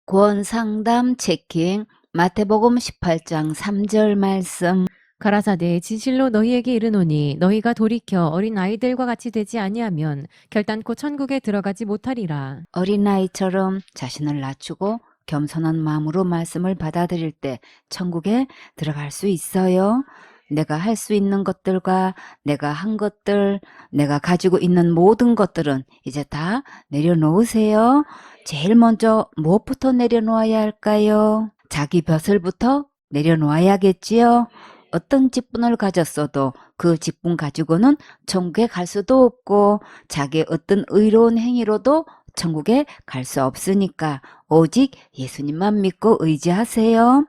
구원상담 체킹 마태복음 18장 3절 말씀. 가라사대 진실로 너희에게 이르노니 너희가 돌이켜 어린 아이들과 같이 되지 아니하면 결단코 천국에 들어가지 못하리라. 어린아이처럼 자신을 낮추고 겸손한 마음으로 말씀을 받아들일 때 천국에 들어갈 수 있어요. 내가 할 수 있는 것들과 내가 한 것들, 내가 가지고 있는 모든 것들은 이제 다 내려놓으세요. 제일 먼저 무엇부터 내려놓아야 할까요? 자기 벼슬부터 내려놓아야겠지요. 어떤 직분을 가졌어도 그 직분 가지고는 천국에 갈 수도 없고 자기의 어떤 의로운 행위로도 천국에 갈 수 없으니까 오직 예수님만 믿고 의지하세요.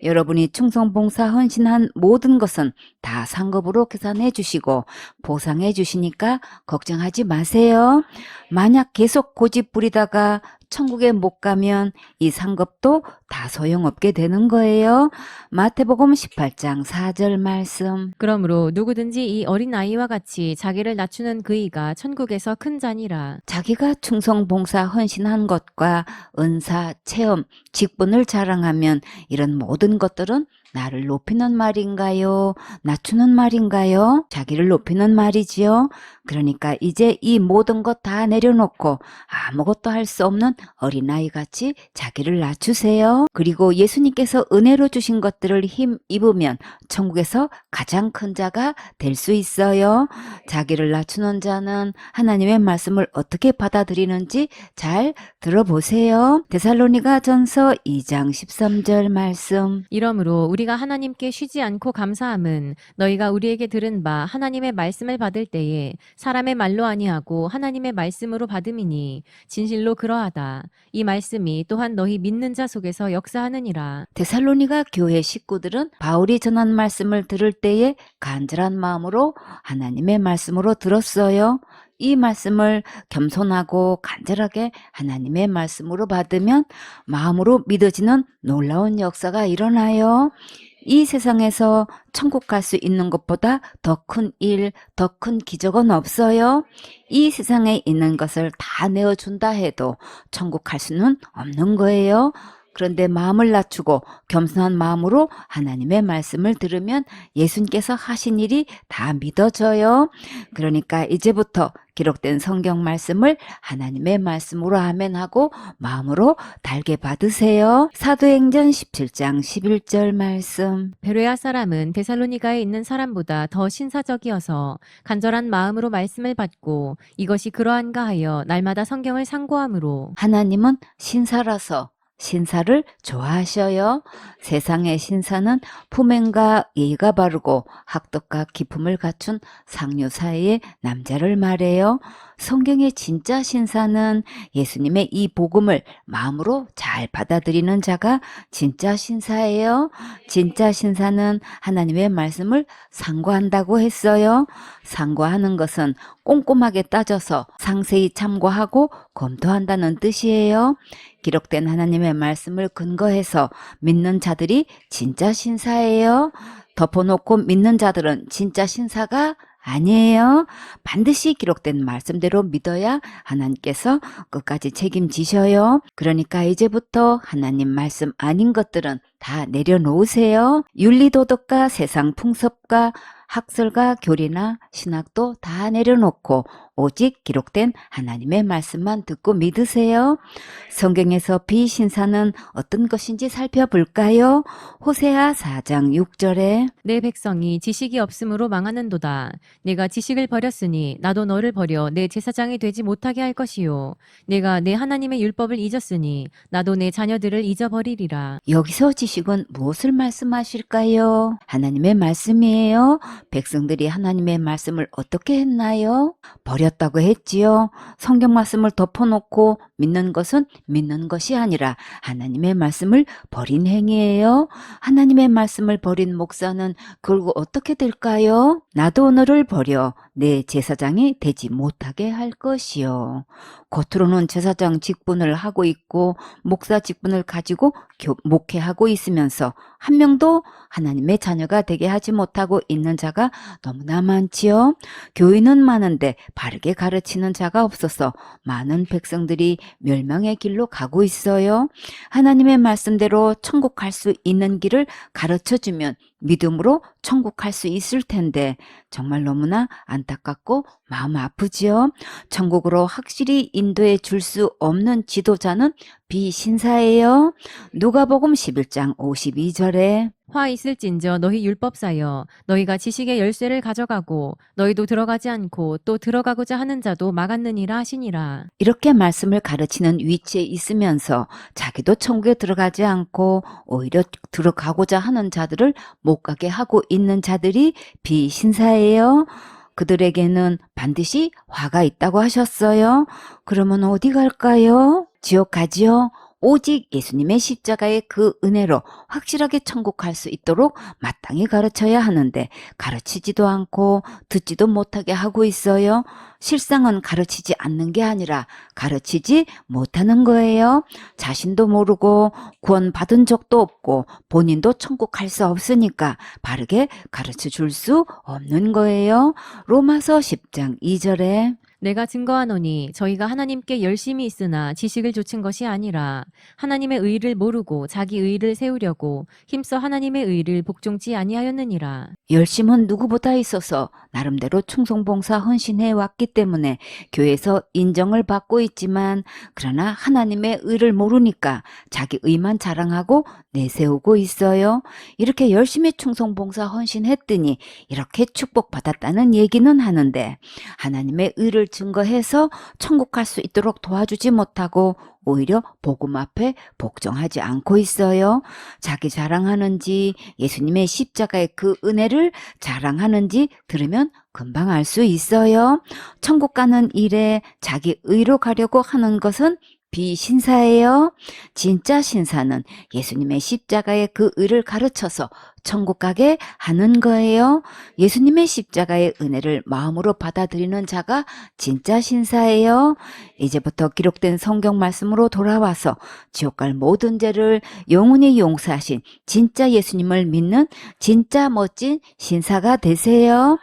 여러분이 충성, 봉사, 헌신한 모든 것은 다 상급으로 계산해 주시고 보상해 주시니까 걱정하지 마세요. 만약 계속 고집 부리다가 천국에 못 가면 이 상급도 다 소용없게 되는 거예요. 마태복음 18장 4절 말씀. 그러므로 누구든지 이 어린 아이와 같이 자기를 낮추는 그이가 천국에서 큰 자니라. 자기가 충성, 봉사, 헌신한 것과 은사, 체험, 직분을 자랑하면 이런 모든 것들은 나를 높이는 말인가요? 낮추는 말인가요? 자기를 높이는 말이지요. 그러니까 이제 이 모든 것 다 내려놓고 아무것도 할 수 없는 어린아이같이 자기를 낮추세요. 그리고 예수님께서 은혜로 주신 것들을 힘입으면 천국에서 가장 큰 자가 될 수 있어요. 자기를 낮추는 자는 하나님의 말씀을 어떻게 받아들이는지 잘 들어보세요. 데살로니가 전서 2장 13절 말씀. 이러므로 우리가 하나님께 쉬지 않고 감사함은 너희가 우리에게 들은 바 하나님의 말씀을 받을 때에 사람의 말로 아니하고 하나님의 말씀으로 받음이니 진실로 그러하다. 이 말씀이 또한 너희 믿는 자 속에서 역사하느니라. 데살로니가 교회 식구들은 바울이 전한 말씀을 들을 때에 간절한 마음으로 하나님의 말씀으로 들었어요. 이 말씀을 겸손하고 간절하게 하나님의 말씀으로 받으면 마음으로 믿어지는 놀라운 역사가 일어나요. 이 세상에서 천국 갈 수 있는 것보다 더 큰 일, 더 큰 기적은 없어요. 이 세상에 있는 것을 다 내어준다 해도 천국 갈 수는 없는 거예요. 그런데 마음을 낮추고 겸손한 마음으로 하나님의 말씀을 들으면 예수님께서 하신 일이 다 믿어져요. 그러니까 이제부터 기록된 성경 말씀을 하나님의 말씀으로 아멘하고 마음으로 달게 받으세요. 사도행전 17장 11절 말씀. 베레아 사람은 데살로니가에 있는 사람보다 더 신사적이어서 간절한 마음으로 말씀을 받고 이것이 그러한가 하여 날마다 성경을 상고함으로. 하나님은 신사라서 신사를 좋아하셔요. 세상의 신사는 품행과 예의가 바르고 학덕과 기품을 갖춘 상류 사이의 남자를 말해요. 성경의 진짜 신사는 예수님의 이 복음을 마음으로 잘 받아들이는 자가 진짜 신사예요. 진짜 신사는 하나님의 말씀을 상고한다고 했어요. 상고하는 것은 꼼꼼하게 따져서 상세히 참고하고 검토한다는 뜻이에요. 기록된 하나님의 말씀을 근거해서 믿는 자들이 진짜 신사예요. 덮어놓고 믿는 자들은 진짜 신사가 아니에요. 반드시 기록된 말씀대로 믿어야 하나님께서 끝까지 책임지셔요. 그러니까 이제부터 하나님 말씀 아닌 것들은 다 내려놓으세요. 윤리도덕과 세상 풍습과 학설과 교리나 신학도 다 내려놓고 오직 기록된 하나님의 말씀만 듣고 믿으세요. 성경에서 비신사는 어떤 것인지 살펴볼까요? 호세아 4장 6절에 내 백성이 지식이 없으므로 망하는도다. 내가 지식을 버렸으니 나도 너를 버려 내 제사장이 되지 못하게 할 것이요. 내가 내 하나님의 율법을 잊었으니 나도 내 자녀들을 잊어버리리라. 여기서 지식은 무엇을 말씀하실까요? 하나님의 말씀이에요. 백성들이 하나님의 말씀을 어떻게 했나요? 버렸다고 했지요. 성경 말씀을 덮어놓고 믿는 것은 믿는 것이 아니라 하나님의 말씀을 버린 행위예요. 하나님의 말씀을 버린 목사는 결국 어떻게 될까요? 나도 너를 버려 내 제사장이 되지 못하게 할 것이요. 겉으로는 제사장 직분을 하고 있고 목사 직분을 가지고 목회하고 있으면서 한 명도 하나님의 자녀가 되게 하지 못하고 있는 자가 자가 너무나 많지요. 교인은 많은데 바르게 가르치는 자가 없어서 많은 백성들이 멸망의 길로 가고 있어요. 하나님의 말씀대로 천국 갈 수 있는 길을 가르쳐주면 믿음으로 천국 갈 수 있을 텐데 정말 너무나 안타깝고 마음 아프지요. 천국으로 확실히 인도해 줄 수 없는 지도자는 비신사예요. 누가복음 11장 52절에 화 있을진저 너희 율법사여 너희가 지식의 열쇠를 가져가고 너희도 들어가지 않고 또 들어가고자 하는 자도 막았느니라 하시니라. 이렇게 말씀을 가르치는 위치에 있으면서 자기도 천국에 들어가지 않고 오히려 들어가고자 하는 자들을 못 가게 하고 있는 자들이 비신사예요. 그들에게는 반드시 화가 있다고 하셨어요. 그러면 어디 갈까요? 지옥 가지요? 오직 예수님의 십자가의 그 은혜로 확실하게 천국 갈 수 있도록 마땅히 가르쳐야 하는데 가르치지도 않고 듣지도 못하게 하고 있어요. 실상은 가르치지 않는 게 아니라 가르치지 못하는 거예요. 자신도 모르고 구원받은 적도 없고 본인도 천국 갈 수 없으니까 바르게 가르쳐 줄 수 없는 거예요. 로마서 10장 2절에 내가 증거하노니 저희가 하나님께 열심히 있으나 지식을 좇은 것이 아니라 하나님의 의를 모르고 자기 의를 세우려고 힘써 하나님의 의를 복종치 아니하였느니라. 열심은 누구보다 있어서 나름대로 충성봉사 헌신해 왔기 때문에 교회에서 인정을 받고 있지만 그러나 하나님의 의를 모르니까 자기 의만 자랑하고 내세우고 있어요. 이렇게 열심히 충성봉사 헌신했더니 이렇게 축복받았다는 얘기는 하는데 하나님의 의를 증거해서 천국 갈 수 있도록 도와주지 못하고 오히려 복음 앞에 복종하지 않고 있어요. 자기 자랑하는지 예수님의 십자가의 그 은혜를 자랑하는지 들으면 금방 알 수 있어요. 천국 가는 일에 자기 의로 가려고 하는 것은 비신사예요. 진짜 신사는 예수님의 십자가의 그 의를 가르쳐서 천국 가게 하는 거예요. 예수님의 십자가의 은혜를 마음으로 받아들이는 자가 진짜 신사예요. 이제부터 기록된 성경 말씀으로 돌아와서 지옥 갈 모든 죄를 영원히 용서하신 진짜 예수님을 믿는 진짜 멋진 신사가 되세요.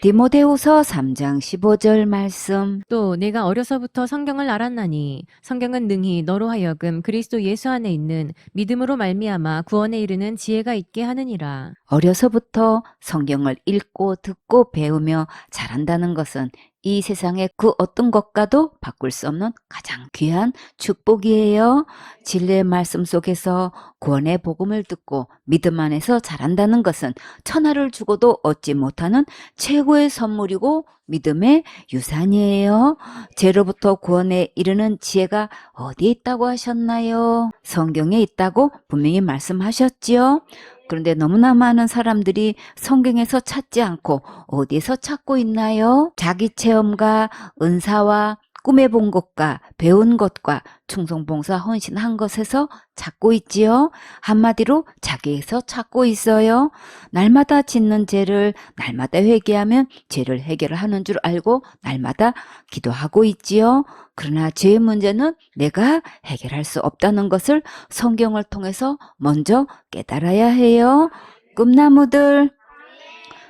디모데후서 3장 15절 말씀. 또 내가 어려서부터 성경을 알았나니 성경은 능히 너로 하여금 그리스도 예수 안에 있는 믿음으로 말미암아 구원에 이르는 지혜가 있게 하느니라. 어려서부터 성경을 읽고 듣고 배우며 잘한다는 것은 이 세상의 그 어떤 것과도 바꿀 수 없는 가장 귀한 축복이에요. 진리의 말씀 속에서 구원의 복음을 듣고 믿음 안에서 잘한다는 것은 천하를 주고도 얻지 못하는 최고의 선물이고 믿음의 유산이에요. 죄로부터 구원에 이르는 지혜가 어디에 있다고 하셨나요? 성경에 있다고 분명히 말씀하셨지요. 그런데 너무나 많은 사람들이 성경에서 찾지 않고 어디에서 찾고 있나요? 자기 체험과 은사와 꿈해본 것과 배운 것과 충성봉사 헌신한 것에서 찾고 있지요. 한마디로 자기에서 찾고 있어요. 날마다 짓는 죄를 날마다 회개하면 죄를 해결하는 줄 알고 날마다 기도하고 있지요. 그러나 죄의 문제는 내가 해결할 수 없다는 것을 성경을 통해서 먼저 깨달아야 해요. 꿈나무들,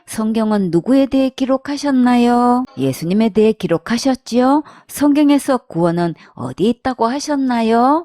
성경은 누구에 대해 기록하셨나요? 예수님에 대해 기록하셨지요? 성경에서 구원은 어디에 있다고 하셨나요?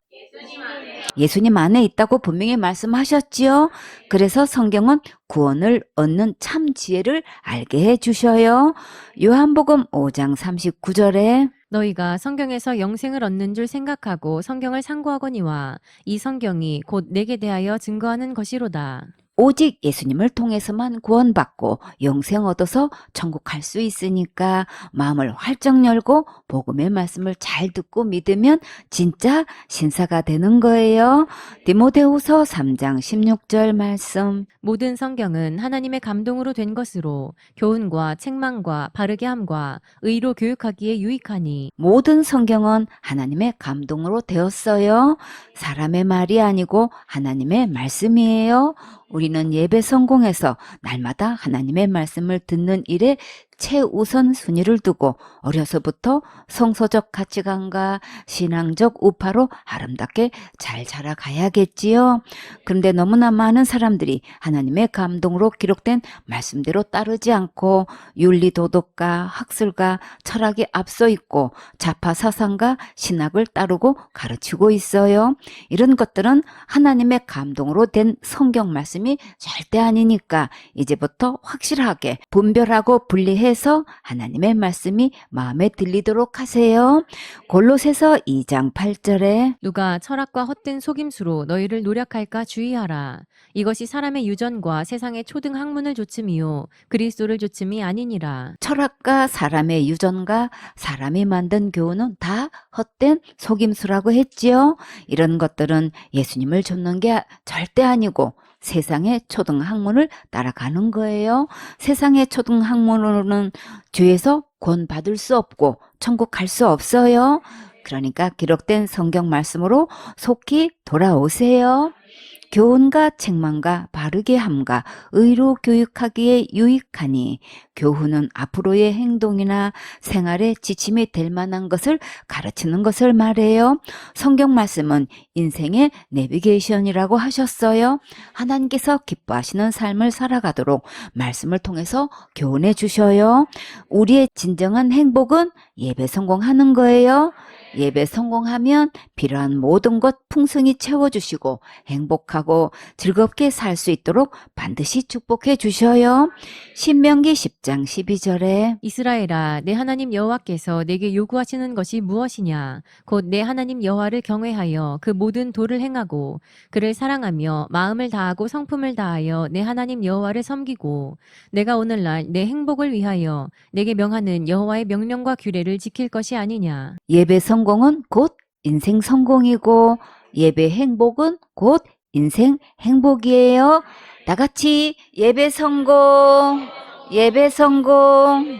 예수님 안에 있다고 분명히 말씀하셨지요? 그래서 성경은 구원을 얻는 참 지혜를 알게 해주셔요. 요한복음 5장 39절에 너희가 성경에서 영생을 얻는 줄 생각하고 성경을 상고하거니와 이 성경이 곧 내게 대하여 증거하는 것이로다. 오직 예수님을 통해서만 구원받고 영생 얻어서 천국 갈 수 있으니까 마음을 활짝 열고 복음의 말씀을 잘 듣고 믿으면 진짜 신사가 되는 거예요. 디모데후서 3장 16절 말씀. 모든 성경은 하나님의 감동으로 된 것으로 교훈과 책망과 바르게 함과 의로 교육하기에 유익하니 모든 성경은 하나님의 감동으로 되었어요. 사람의 말이 아니고 하나님의 말씀이에요. 우리는 예배 성공해서 날마다 하나님의 말씀을 듣는 일에 최우선 순위를 두고 어려서부터 성서적 가치관과 신앙적 우파로 아름답게 잘 자라가야겠지요. 그런데 너무나 많은 사람들이 하나님의 감동으로 기록된 말씀대로 따르지 않고 윤리도덕과 학술과 철학이 앞서 있고 좌파 사상과 신학을 따르고 가르치고 있어요. 이런 것들은 하나님의 감동으로 된 성경 말씀이 절대 아니니까 이제부터 확실하게 분별하고 분리해서 하나님의 말씀이 마음에 들리도록 하세요. 골로새서 2장 8절에 누가 철학과 헛된 속임수로 너희를 노력할까 주의하라. 이것이 사람의 유전과 세상의 초등 학문을 조침이요 그리스도를 조침이 아니니라. 철학과 사람의 유전과 사람이 만든 교훈은 다 헛된 속임수라고 했지요. 이런 것들은 예수님을 좇는 게 절대 아니고 세상의 초등학문을 따라가는 거예요. 세상의 초등학문으로는 죄에서 구원받을 수 없고 천국 갈 수 없어요. 그러니까 기록된 성경 말씀으로 속히 돌아오세요. 교훈과 책망과 바르게 함과 의로 교육하기에 유익하니 교훈은 앞으로의 행동이나 생활에 지침이 될 만한 것을 가르치는 것을 말해요. 성경 말씀은 인생의 내비게이션이라고 하셨어요. 하나님께서 기뻐하시는 삶을 살아가도록 말씀을 통해서 교훈해 주셔요. 우리의 진정한 행복은 예배 성공하는 거예요. 예배 성공하면 필요한 모든 것 풍성히 채워주시고 행복하고 즐겁게 살 수 있도록 반드시 축복해 주셔요. 신명기 10장 12절에 이스라엘아, 내 하나님 여호와께서 내게 요구하시는 것이 무엇이냐? 곧 내 하나님 여호와를 경외하여 그 모든 도를 행하고 그를 사랑하며 마음을 다하고 성품을 다하여 내 하나님 여호와를 섬기고 내가 오늘날 내 행복을 위하여 내게 명하는 여호와의 명령과 규례를 지킬 것이 아니냐? 예배 성공은 곧 인생 성공이고 예배 행복은 곧 인생 행복이에요. 다 같이 예배 성공, 예배 성공.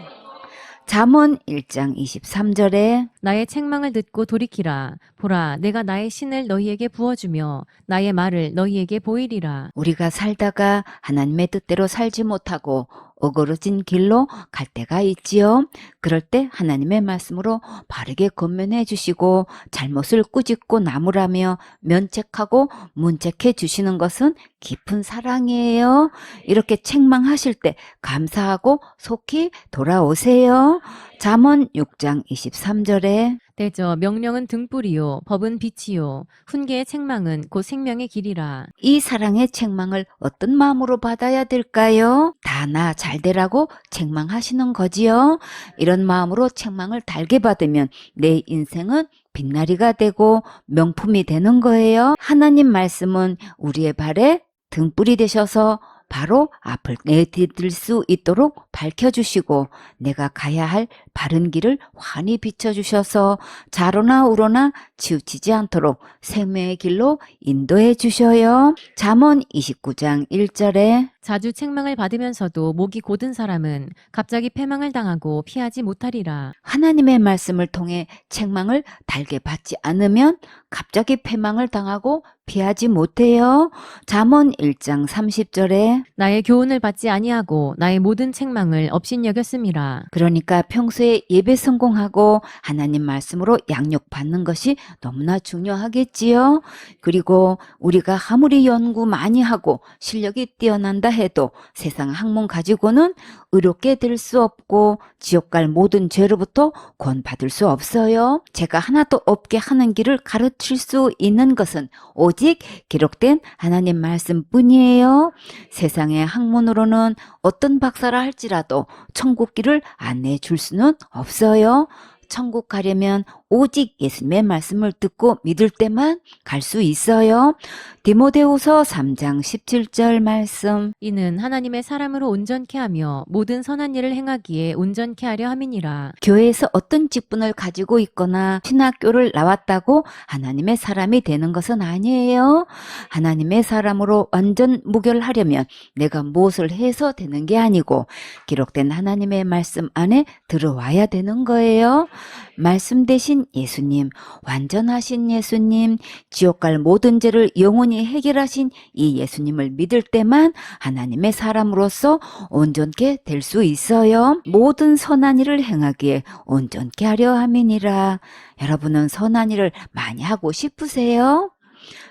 잠언 1장 23절에 나의 책망을 듣고 돌이키라. 보라, 내가 나의 신을 너희에게 부어주며 나의 말을 너희에게 보이리라. 우리가 살다가 하나님의 뜻대로 살지 못하고 어그러진 길로 갈 때가 있지요. 그럴 때 하나님의 말씀으로 바르게 권면해 주시고 잘못을 꾸짖고 나무라며 면책하고 문책해 주시는 것은 깊은 사랑이에요. 이렇게 책망하실 때 감사하고 속히 돌아오세요. 잠언 6장 23절에 대저 명령은 등불이요 법은 빛이요 훈계의 책망은 곧 생명의 길이라. 이 사랑의 책망을 어떤 마음으로 받아야 될까요? 다 나 잘되라고 책망하시는 거지요. 이런 마음으로 책망을 달게 받으면 내 인생은 빛나리가 되고 명품이 되는 거예요. 하나님 말씀은 우리의 발에 등불이 되셔서 바로 앞을 내디딜 수 있도록 밝혀주시고 내가 가야 할 바른 길을 환히 비춰주셔서 좌로나 우로나 치우치지 않도록 생명의 길로 인도해 주셔요. 잠언 29장 1절에 자주 책망을 받으면서도 목이 곧은 사람은 갑자기 패망을 당하고 피하지 못하리라. 하나님의 말씀을 통해 책망을 달게 받지 않으면 갑자기 패망을 당하고 피하지 못해요. 잠언 1장 30절에 나의 교훈을 받지 아니하고 나의 모든 책망을 업신여겼음이라. 그러니까 평소에 예배 성공하고 하나님 말씀으로 양육받는 것이 너무나 중요하겠지요. 그리고 우리가 아무리 연구 많이 하고 실력이 뛰어난다 해도 세상 학문 가지고는 의롭게 될 수 없고 지옥 갈 모든 죄로부터 구원받을 수 없어요. 제가 하나도 없게 하는 길을 가르칠 수 있는 것은 오직 기록된 하나님 말씀뿐이에요. 세상의 학문으로는 어떤 박사라 할지라도 천국 길을 안내해 줄 수는 없어요. 천국 가려면 오직 예수님의 말씀을 듣고 믿을 때만 갈 수 있어요. 디모데후서 3장 17절 말씀. 이는 하나님의 사람으로 온전케 하며 모든 선한 일을 행하기에 온전케 하려 함이니라. 교회에서 어떤 직분을 가지고 있거나 신학교를 나왔다고 하나님의 사람이 되는 것은 아니에요. 하나님의 사람으로 완전 무결하려면 내가 무엇을 해서 되는 게 아니고 기록된 하나님의 말씀 안에 들어와야 되는 거예요. 말씀 대신 예수님, 완전하신 예수님, 지옥 갈 모든 죄를 영원히 해결하신 이 예수님을 믿을 때만 하나님의 사람으로서 온전케 될 수 있어요. 모든 선한 일을 행하기에 온전케 하려 함이니라. 여러분은 선한 일을 많이 하고 싶으세요?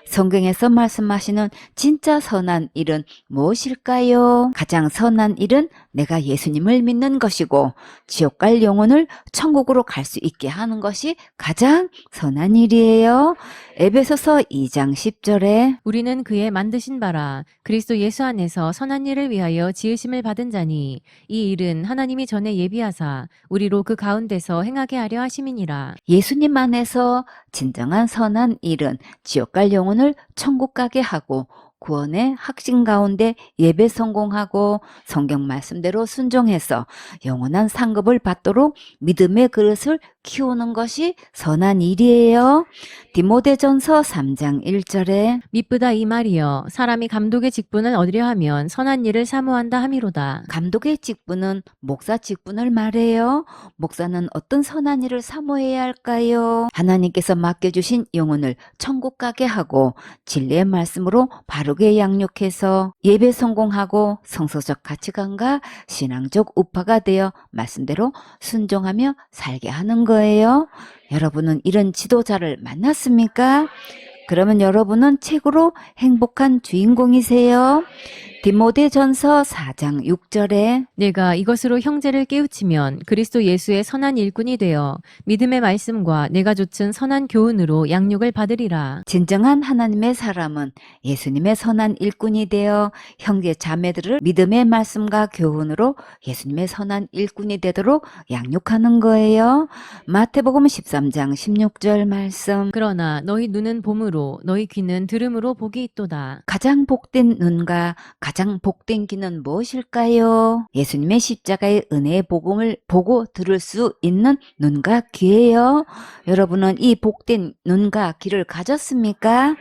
성경에서 말씀하시는 진짜 선한 일은 무엇일까요? 가장 선한 일은 내가 예수님을 믿는 것이고 지옥 갈 영혼을 천국으로 갈 수 있게 하는 것이 가장 선한 일이에요. 에베소서 2장 10절에 우리는 그의 만드신 바라 그리스도 예수 안에서 선한 일을 위하여 지으심을 받은 자니 이 일은 하나님이 전에 예비하사 우리로 그 가운데서 행하게 하려 하심이니라. 예수님 안에서 진정한 선한 일은 지옥 갈 영혼을 천국 가게 하고 구원의 확신 가운데 예배 성공하고 성경 말씀대로 순종해서 영원한 상급을 받도록 믿음의 그릇을 키우는 것이 선한 일이에요. 디모데전서 3장 1절에 미쁘다 이 말이여 사람이 감독의 직분을 얻으려 하면 선한 일을 사모한다 함이로다. 감독의 직분은 목사 직분을 말해요. 목사는 어떤 선한 일을 사모해야 할까요? 하나님께서 맡겨주신 영혼을 천국 가게 하고 진리의 말씀으로 바르게 양육해서 예배 성공하고 성서적 가치관과 신앙적 우파가 되어 말씀대로 순종하며 살게 하는 거예요. 여러분은 이런 지도자를 만났습니까? 그러면 여러분은 책으로 행복한 주인공이세요. 디모데전서 4장 6절에 내가 이것으로 형제를 깨우치면 그리스도 예수의 선한 일꾼이 되어 믿음의 말씀과 내가 좇은 선한 교훈으로 양육을 받으리라. 진정한 하나님의 사람은 예수님의 선한 일꾼이 되어 형제 자매들을 믿음의 말씀과 교훈으로 예수님의 선한 일꾼이 되도록 양육하는 거예요. 마태복음 13장 16절 말씀. 그러나 너희 눈은 봄으로 너희 귀는 들음으로 복이 있도다. 가장 복된 눈과 가장 복된 귀는 무엇일까요? 예수님의 십자가의 은혜의 복음을 보고 들을 수 있는 눈과 귀예요. 여러분은 이 복된 눈과 귀를 가졌습니까?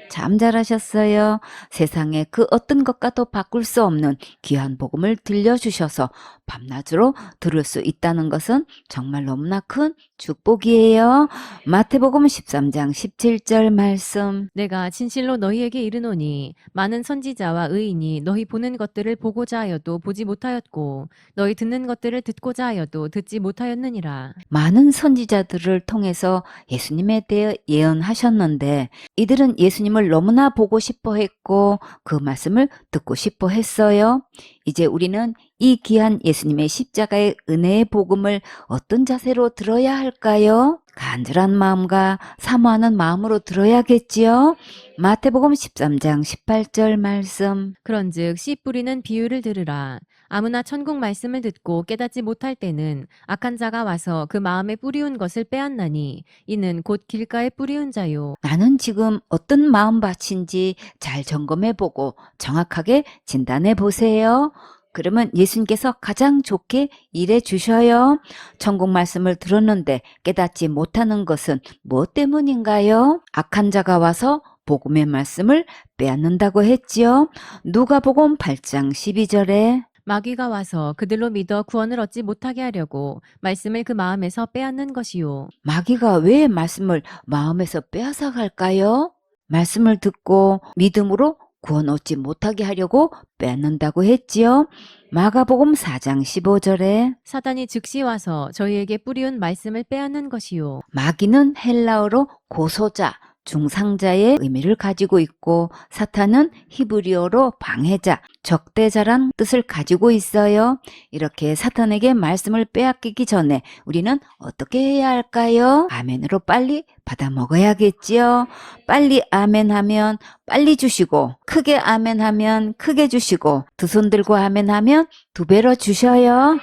참 잘하셨어요. 세상에 그 어떤 것과도 바꿀 수 없는 귀한 복음을 들려주셔서 밤낮으로 들을 수 있다는 것은 정말 너무나 큰 축복이에요. 마태복음 13장 17절 말씀. 내가 진실로 너희에게 이르노니 많은 선지자와 의인이 너희 보는 것들을 보고자 하여도 보지 못하였고 너희 듣는 것들을 듣고자 하여도 듣지 못하였느니라. 많은 선지자들을 통해서 예수님에 대해 예언하셨는데 이들은 예수님을 너무나 보고 싶어 했고 그 말씀을 듣고 싶어 했어요. 이제 우리는 이 귀한 예수님의 십자가의 은혜의 복음을 어떤 자세로 들어야 할까요? 간절한 마음과 사모하는 마음으로 들어야겠지요. 마태복음 13장 18절 말씀. 그런즉 씨 뿌리는 비유를 들으라. 아무나 천국 말씀을 듣고 깨닫지 못할 때는 악한 자가 와서 그 마음에 뿌리운 것을 빼앗나니 이는 곧 길가에 뿌리운 자요. 나는 지금 어떤 마음밭인지 잘 점검해보고 정확하게 진단해 보세요. 그러면 예수님께서 가장 좋게 일해 주셔요. 천국 말씀을 들었는데 깨닫지 못하는 것은 무엇 때문인가요? 악한 자가 와서 복음의 말씀을 빼앗는다고 했지요. 누가복음 8장 12절에 마귀가 와서 그들로 믿어 구원을 얻지 못하게 하려고 말씀을 그 마음에서 빼앗는 것이요. 마귀가 왜 말씀을 마음에서 빼앗아 갈까요? 말씀을 듣고 믿음으로 구원 얻지 못하게 하려고 빼앗는다고 했지요. 마가복음 4장 15절에 사단이 즉시 와서 저희에게 뿌리운 말씀을 빼앗는 것이요. 마귀는 헬라어로 고소자, 중상자의 의미를 가지고 있고 사탄은 히브리어로 방해자, 적대자란 뜻을 가지고 있어요. 이렇게 사탄에게 말씀을 빼앗기기 전에 우리는 어떻게 해야 할까요? 아멘으로 빨리 받아 먹어야겠지요. 빨리 아멘하면 빨리 주시고 크게 아멘하면 크게 주시고 두 손 들고 아멘하면 두 배로 주셔요.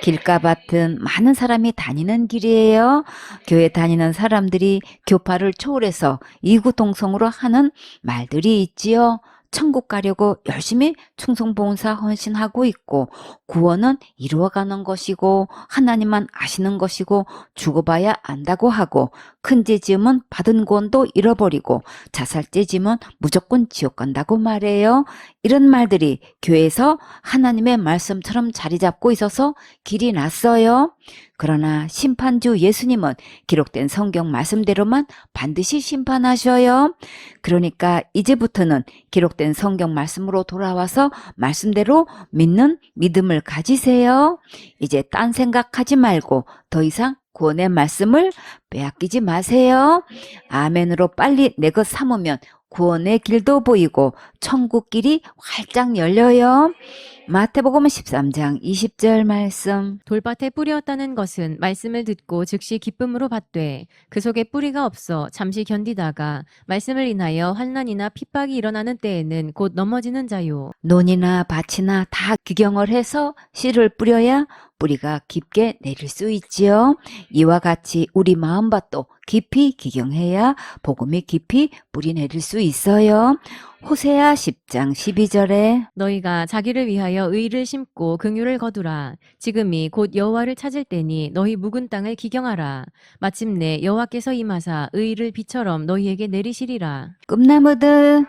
길가밭은 많은 사람이 다니는 길이에요. 교회 다니는 사람들이 교파를 초월해서 이구동성으로 하는 말들이 있지요. 천국 가려고 열심히 충성봉사 헌신하고 있고 구원은 이루어가는 것이고 하나님만 아시는 것이고 죽어봐야 안다고 하고 큰 죄 지으면 받은 구원도 잃어버리고 자살죄 지으면 무조건 지옥 간다고 말해요. 이런 말들이 교회에서 하나님의 말씀처럼 자리 잡고 있어서 길이 났어요. 그러나 심판주 예수님은 기록된 성경 말씀대로만 반드시 심판하셔요. 그러니까 이제부터는 기록된 성경 말씀으로 돌아와서 말씀대로 믿는 믿음을 가지세요. 이제 딴 생각하지 말고 더 이상 구원의 말씀을 빼앗기지 마세요. 아멘으로 빨리 내 것 삼으면 구원의 길도 보이고 천국 길이 활짝 열려요. 마태복음 13장 20절 말씀. 돌밭에 뿌리었다는 것은 말씀을 듣고 즉시 기쁨으로 받되 그 속에 뿌리가 없어 잠시 견디다가 말씀을 인하여 환난이나 핍박이 일어나는 때에는 곧 넘어지는 자요. 논이나 밭이나 다 기경을 해서 씨를 뿌려야 뿌리가 깊게 내릴 수 있지요. 이와 같이 우리 마음밭도 깊이 기경해야 복음이 깊이 뿌리 내릴 수 있어요. 호세아 10장 12절에 너희가 자기를 위하여 의를 심고 긍휼을 거두라. 지금이 곧 여호와를 찾을 때니 너희 묵은 땅을 기경하라. 마침내 여호와께서 임하사 의를 비처럼 너희에게 내리시리라. 꿈나무들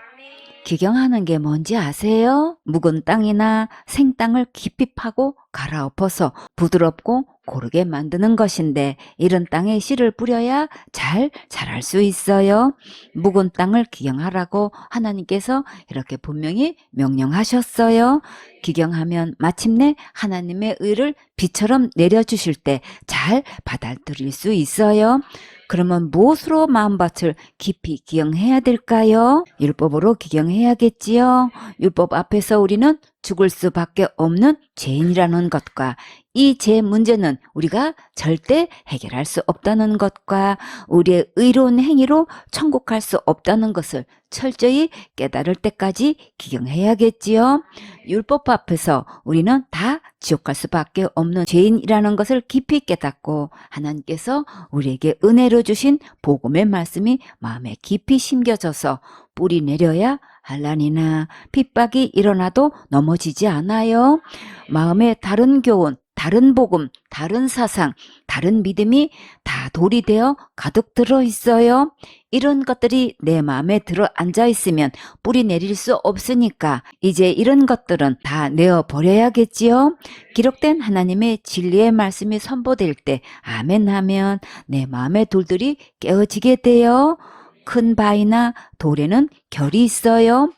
기경하는 게 뭔지 아세요? 묵은 땅이나 생땅을 깊이 파고 갈아엎어서 부드럽고 고르게 만드는 것인데 이런 땅에 씨를 뿌려야 잘 자랄 수 있어요. 묵은 땅을 기경하라고 하나님께서 이렇게 분명히 명령하셨어요. 기경하면 마침내 하나님의 의를 비처럼 내려주실 때 잘 받아들일 수 있어요. 그러면 무엇으로 마음밭을 깊이 기경해야 될까요? 율법으로 기경해야겠지요. 율법 앞에서 우리는 죽을 수밖에 없는 죄인이라는 것과 이 죄 문제는 우리가 절대 해결할 수 없다는 것과 우리의 의로운 행위로 천국 갈 수 없다는 것을 철저히 깨달을 때까지 기경해야겠지요. 율법 앞에서 우리는 다 지옥 갈 수밖에 없는 죄인이라는 것을 깊이 깨닫고 하나님께서 우리에게 은혜로 주신 복음의 말씀이 마음에 깊이 심겨져서 뿌리 내려야 환난이나 핍박이 일어나도 넘어지지 않아요. 마음에 다른 교훈, 다른 복음, 다른 사상, 다른 믿음이 다 돌이 되어 가득 들어 있어요. 이런 것들이 내 마음에 들어 앉아 있으면 뿌리 내릴 수 없으니까 이제 이런 것들은 다 내어 버려야겠지요. 기록된 하나님의 진리의 말씀이 선포될 때 아멘 하면 내 마음의 돌들이 깨어지게 돼요. 큰 바위나 돌에는 결이 있어요.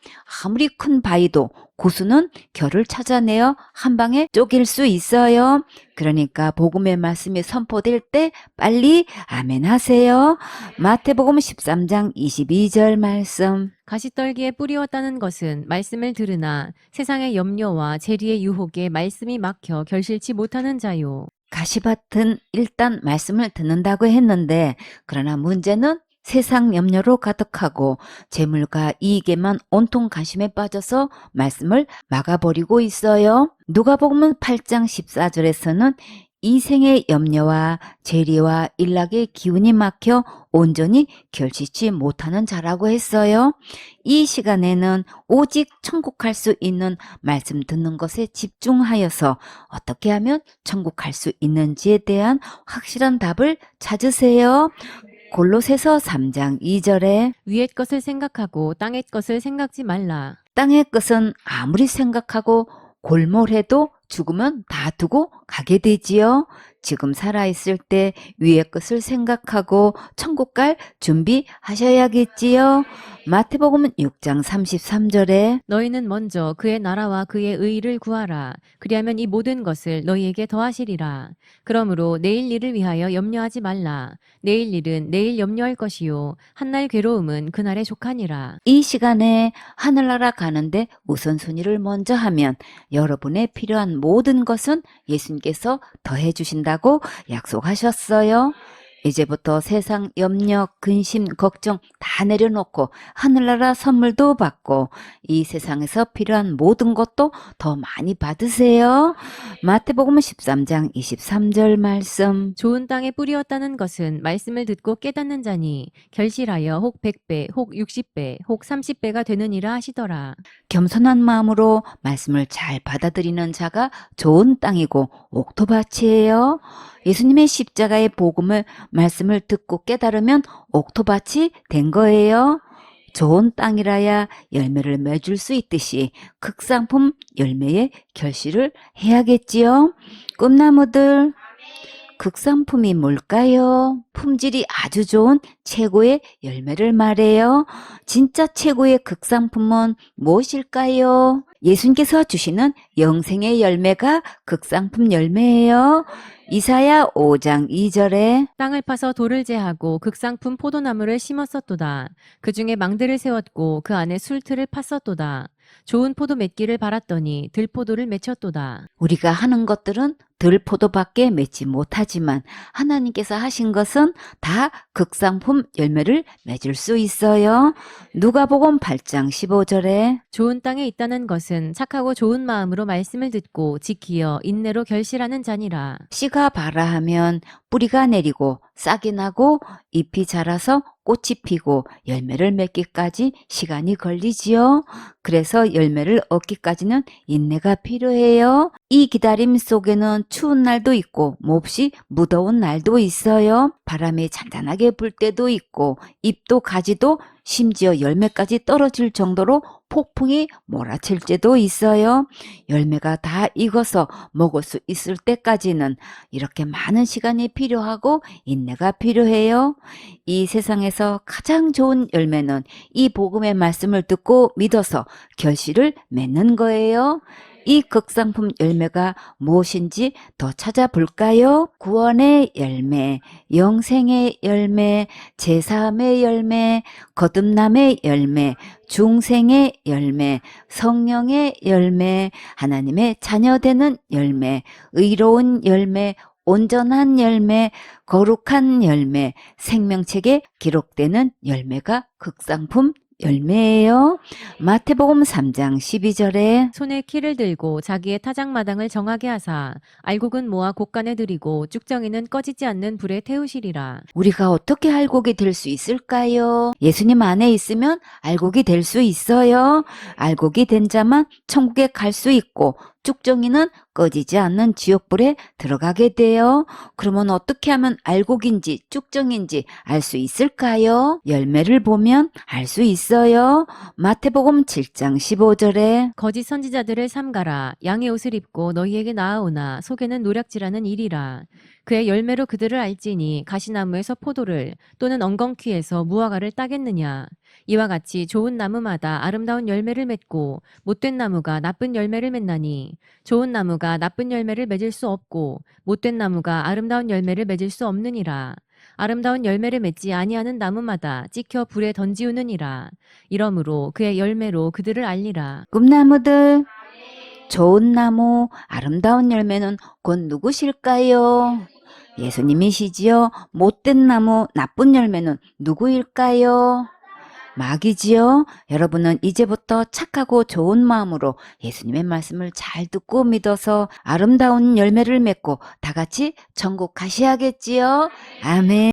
아무리 큰 바위도 고수는 결을 찾아내어 한 방에 쪼갤 수 있어요. 그러니까 복음의 말씀이 선포될 때 빨리 아멘 하세요. 마태복음 13장 22절 말씀. 가시떨기에 뿌리었다는 것은 말씀을 들으나 세상의 염려와 재리의 유혹에 말씀이 막혀 결실치 못하는 자요. 가시밭은 일단 말씀을 듣는다고 했는데 그러나 문제는 세상 염려로 가득하고 재물과 이익에만 온통 관심에 빠져서 말씀을 막아버리고 있어요. 누가복음 8장 14절에서는 이생의 염려와 재리와 일락의 기운이 막혀 온전히 결실치 못하는 자라고 했어요. 이 시간에는 오직 천국 갈 수 있는 말씀 듣는 것에 집중하여서 어떻게 하면 천국 갈 수 있는지에 대한 확실한 답을 찾으세요. 골로새서 3장 2절에 위의 것을 생각하고 땅의 것을 생각지 말라. 땅의 것은 아무리 생각하고 골몰해도 죽으면 다 두고 가게 되지요. 지금 살아있을 때 위의 것을 생각하고 천국 갈 준비하셔야겠지요. 마태복음 6장 33절에 너희는 먼저 그의 나라와 그의 의를 구하라. 그리하면 이 모든 것을 너희에게 더하시리라. 그러므로 내일 일을 위하여 염려하지 말라. 내일 일은 내일 염려할 것이요. 한날 괴로움은 그날의 족하니라. 이 시간에 하늘나라 가는데 우선순위를 먼저 하면 여러분의 필요한 모든 것은 예수님께서 더해 주신다고 약속하셨어요. 이제부터 세상 염려, 근심, 걱정 다 내려놓고 하늘나라 선물도 받고 이 세상에서 필요한 모든 것도 더 많이 받으세요. 마태복음 13장 23절 말씀. 좋은 땅에 뿌리었다는 것은 말씀을 듣고 깨닫는 자니 결실하여 혹 100배, 혹 60배, 혹 30배가 되느니라 하시더라. 겸손한 마음으로 말씀을 잘 받아들이는 자가 좋은 땅이고 옥토밭이에요. 예수님의 십자가의 복음을 말씀을 듣고 깨달으면 옥토밭이 된 거예요. 좋은 땅이라야 열매를 맺을 수 있듯이 극상품 열매의 결실을 해야겠지요. 꿈나무들 극상품이 뭘까요? 품질이 아주 좋은 최고의 열매를 말해요. 진짜 최고의 극상품은 무엇일까요? 예수님께서 주시는 영생의 열매가 극상품 열매예요. 이사야 5장 2절에 땅을 파서 돌을 제하고 극상품 포도나무를 심었었도다. 그 중에 망대를 세웠고 그 안에 술틀을 팠었도다. 좋은 포도 맺기를 바랐더니 들포도를 맺혔도다. 우리가 하는 것들은 들포도밖에 맺지 못하지만 하나님께서 하신 것은 다 극상품 열매를 맺을 수 있어요. 누가복음 8장 15절에 좋은 땅에 있다는 것은 착하고 좋은 마음으로 말씀을 듣고 지키어 인내로 결실하는 자니라. 씨가 발아하면 뿌리가 내리고 싹이 나고 잎이 자라서 꽃이 피고 열매를 맺기까지 시간이 걸리지요. 그래서 열매를 얻기까지는 인내가 필요해요. 이 기다림 속에는 추운 날도 있고 몹시 무더운 날도 있어요. 바람이 잔잔하게 불 때도 있고 잎도 가지도 심지어 열매까지 떨어질 정도로 폭풍이 몰아칠 때도 있어요. 열매가 다 익어서 먹을 수 있을 때까지는 이렇게 많은 시간이 필요하고 인내가 필요해요. 이 세상에서 가장 좋은 열매는 이 복음의 말씀을 듣고 믿어서 결실을 맺는 거예요. 이 극상품 열매가 무엇인지 더 찾아볼까요? 구원의 열매, 영생의 열매, 제사함의 열매, 거듭남의 열매, 중생의 열매, 성령의 열매, 하나님의 자녀되는 열매, 의로운 열매, 온전한 열매, 거룩한 열매, 생명책에 기록되는 열매가 극상품 열매예요. 마태복음 3장 12절에 손에 키를 들고 자기의 타작마당을 정하게 하사 알곡은 모아 곳간에 들이고 쭉정이는 꺼지지 않는 불에 태우시리라. 우리가 어떻게 알곡이 될 수 있을까요? 예수님 안에 있으면 알곡이 될 수 있어요. 알곡이 된 자만 천국에 갈 수 있고 쭉정이는 꺼지지 않는 지옥불에 들어가게 돼요. 그러면 어떻게 하면 알곡인지 쭉정인지 알 수 있을까요? 열매를 보면 알 수 있어요. 마태복음 7장 15절에 거짓 선지자들을 삼가라. 양의 옷을 입고 너희에게 나아오나 속에는 노략질하는 일이라. 그의 열매로 그들을 알지니 가시나무에서 포도를 또는 엉겅퀴에서 무화과를 따겠느냐. 이와 같이 좋은 나무마다 아름다운 열매를 맺고 못된 나무가 나쁜 열매를 맺나니 좋은 나무가 나쁜 열매를 맺을 수 없고 못된 나무가 아름다운 열매를 맺을 수 없느니라. 아름다운 열매를 맺지 아니하는 나무마다 찍혀 불에 던지우느니라. 이러므로 그의 열매로 그들을 알리라. 꿈나무들 좋은 나무 아름다운 열매는 곧 누구실까요? 예수님이시지요. 못된 나무 나쁜 열매는 누구일까요? 마귀지요. 여러분은 이제부터 착하고 좋은 마음으로 예수님의 말씀을 잘 듣고 믿어서 아름다운 열매를 맺고 다 같이 천국 가셔야겠지요. 아멘.